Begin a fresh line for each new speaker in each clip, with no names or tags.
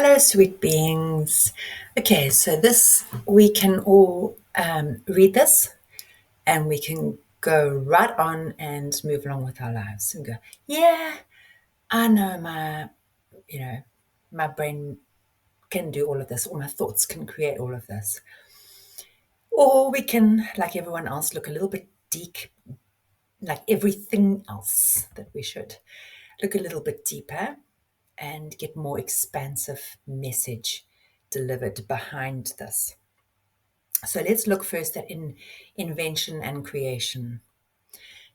Hello, sweet beings. Okay, so this we can all read this, and we can go right on and move along with our lives and go, yeah, I know my brain can do all of this, or my thoughts can create all of this. Or we can, like everyone else, look a little bit deep, like everything else that we should look a little bit deeper and get more expansive message delivered behind this. So let's look first at invention and creation.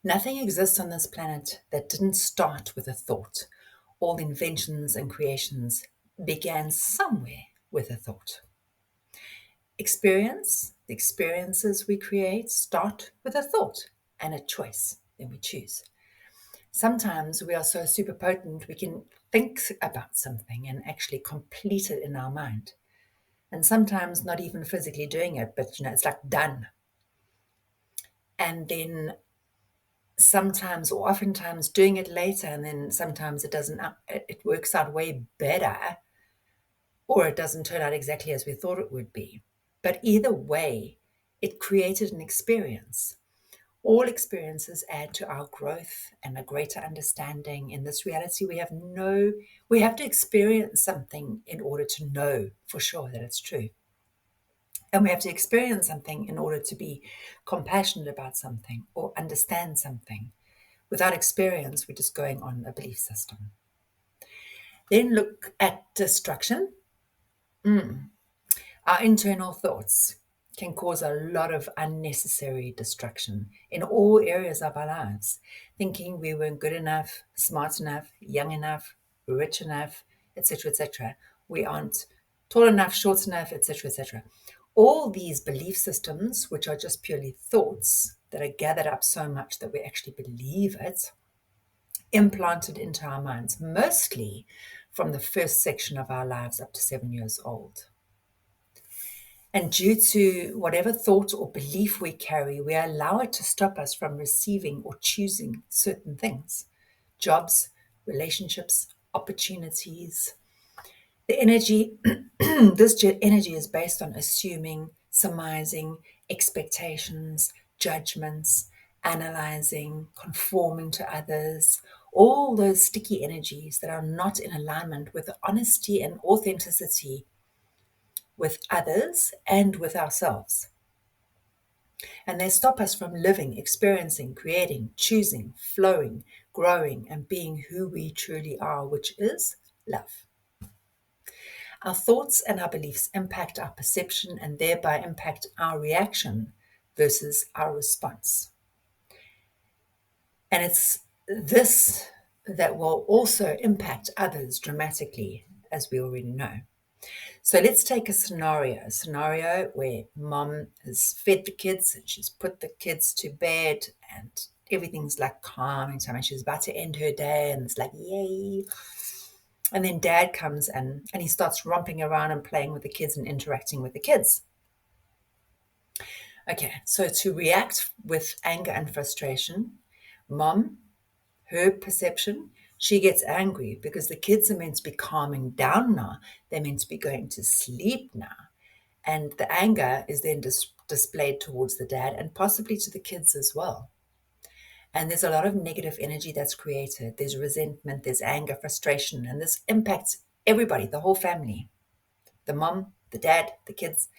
Nothing exists on this planet that didn't start with a thought. All inventions and creations began somewhere with a thought. The experiences we create start with a thought and a choice. Then we choose. Sometimes we are so super potent we can think about something and actually complete it in our mind. And sometimes not even physically doing it, but it's like done. And then sometimes or oftentimes doing it later, and then sometimes it doesn't, it works out way better, or it doesn't turn out exactly as we thought it would be. But either way, it created an experience. All experiences add to our growth and a greater understanding. In this reality, we have to experience something in order to know for sure that it's true. And we have to experience something in order to be compassionate about something or understand something. Without experience, we're just going on a belief system. Then look at destruction. Our internal thoughts can cause a lot of unnecessary destruction in all areas of our lives. Thinking we weren't good enough, smart enough, young enough, rich enough, etc., etc. We aren't tall enough, short enough, etc., etc. All these belief systems, which are just purely thoughts that are gathered up so much that we actually believe it, implanted into our minds, mostly from the first section of our lives up to 7 years old. And due to whatever thought or belief we carry, we allow it to stop us from receiving or choosing certain things: jobs, relationships, opportunities. The energy, this energy is based on assuming, surmising, expectations, judgments, analyzing, conforming to others, all those sticky energies that are not in alignment with the honesty and authenticity with others and with ourselves. And they stop us from living, experiencing, creating, choosing, flowing, growing, and being who we truly are, which is love. Our thoughts and our beliefs impact our perception and thereby impact our reaction versus our response. And it's this that will also impact others dramatically, as we already know. So let's take a scenario where mom has fed the kids and she's put the kids to bed and everything's like calm and time and she's about to end her day and it's like, yay. And then dad comes and he starts romping around and playing with the kids and interacting with the kids. Okay, so to react with anger and frustration, mom, her perception, she gets angry because the kids are meant to be calming down now. They're meant to be going to sleep now. And the anger is then displayed towards the dad and possibly to the kids as well. And there's a lot of negative energy that's created. There's resentment, there's anger, frustration, and this impacts everybody, the whole family: the mom, the dad, the kids.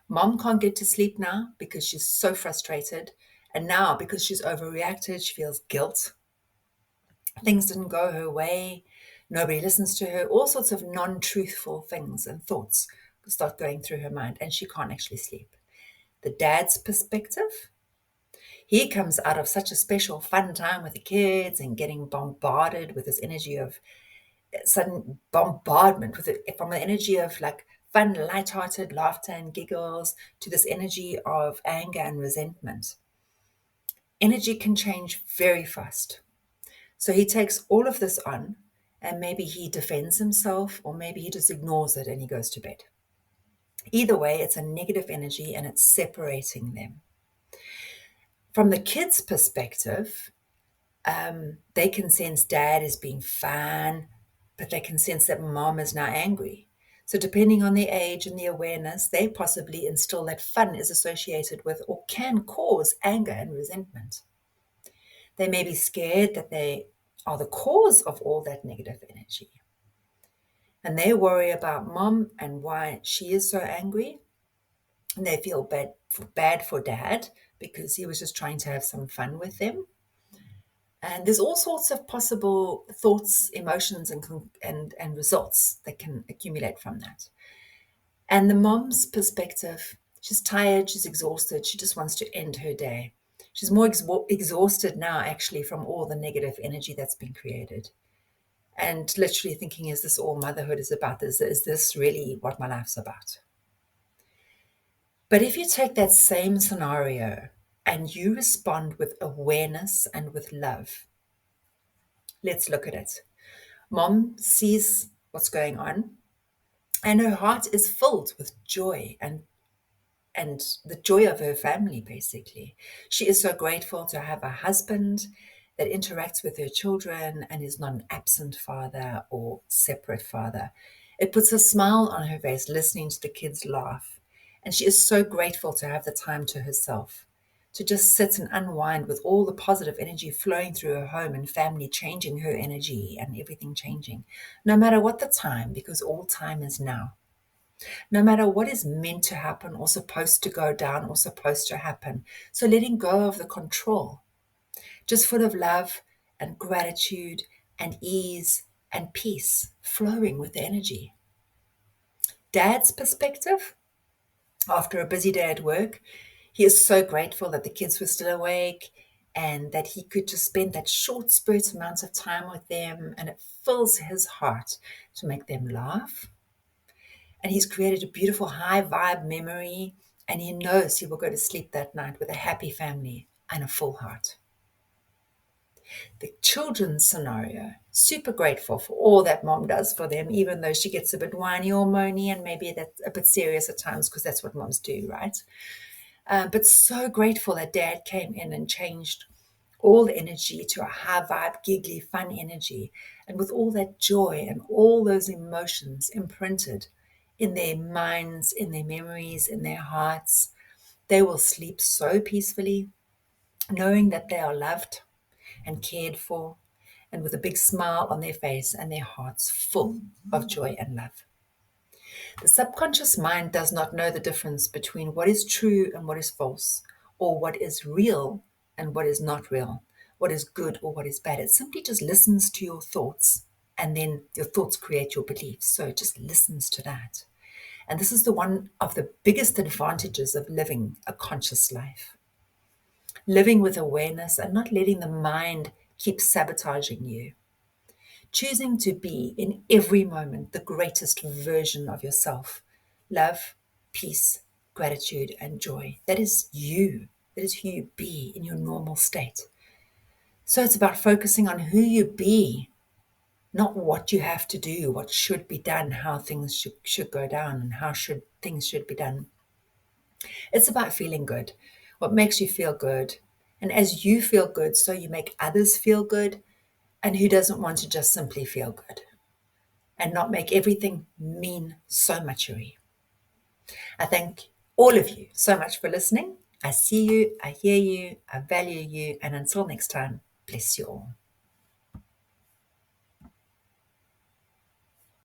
Mom can't get to sleep now because she's so frustrated. And now, because she's overreacted, she feels guilt. Things didn't go her way. Nobody listens to her. All sorts of non truthful things and thoughts start going through her mind, and she can't actually sleep. The dad's perspective, he comes out of such a special, fun time with the kids and getting bombarded with this energy of sudden bombardment with it, from the energy of like fun, light-hearted laughter and giggles to this energy of anger and resentment. Energy can change very fast. So he takes all of this on, and maybe he defends himself, or maybe he just ignores it and he goes to bed. Either way, it's a negative energy and it's separating them. From the kids' perspective, they can sense dad is being fun, but they can sense that mom is now angry. So depending on their age and the awareness, they possibly instill that fun is associated with or can cause anger and resentment. They may be scared that they are the cause of all that negative energy. And they worry about mom and why she is so angry. And they feel bad for dad because he was just trying to have some fun with them. And there's all sorts of possible thoughts, emotions, and results that can accumulate from that. And the mom's perspective, she's tired, she's exhausted, she just wants to end her day. She's more exhausted now, actually, from all the negative energy that's been created. And literally thinking, is this all motherhood is about? Is this really what my life's about? But if you take that same scenario and you respond with awareness and with love, let's look at it. Mom sees what's going on, and her heart is filled with joy and the joy of her family, basically. She is so grateful to have a husband that interacts with her children and is not an absent father or separate father. It puts a smile on her face listening to the kids laugh. And she is so grateful to have the time to herself, to just sit and unwind with all the positive energy flowing through her home and family, changing her energy and everything changing, no matter what the time, because all time is now. No matter what is meant to happen or supposed to go down or supposed to happen. So letting go of the control, just full of love and gratitude and ease and peace, flowing with the energy. Dad's perspective, after a busy day at work, he is so grateful that the kids were still awake and that he could just spend that short spurt amount of time with them, and it fills his heart to make them laugh. And he's created a beautiful high vibe memory, and he knows he will go to sleep that night with a happy family and a full heart. The children's scenario, super grateful for all that mom does for them, even though she gets a bit whiny or moany, and maybe that's a bit serious at times because that's what moms do, right? But so grateful that dad came in and changed all the energy to a high vibe, giggly, fun energy. And with all that joy and all those emotions imprinted in their minds, in their memories, in their hearts, they will sleep so peacefully, knowing that they are loved and cared for, and with a big smile on their face and their hearts full of joy and love. The subconscious mind does not know the difference between what is true and what is false, or what is real and what is not real, what is good or what is bad. It simply just listens to your thoughts, and then your thoughts create your beliefs. So it just listens to that. And this is the one of the biggest advantages of living a conscious life. Living with awareness and not letting the mind keep sabotaging you. Choosing to be in every moment the greatest version of yourself. Love, peace, gratitude, and joy. That is you. That is who you be in your normal state. So it's about focusing on who you be, not what you have to do, what should be done, how things should go down, and how things should be done. It's about feeling good, what makes you feel good. And as you feel good, so you make others feel good. And who doesn't want to just simply feel good and not make everything mean so muchery? I thank all of you so much for listening. I see you, I hear you, I value you, and until next time, bless you all.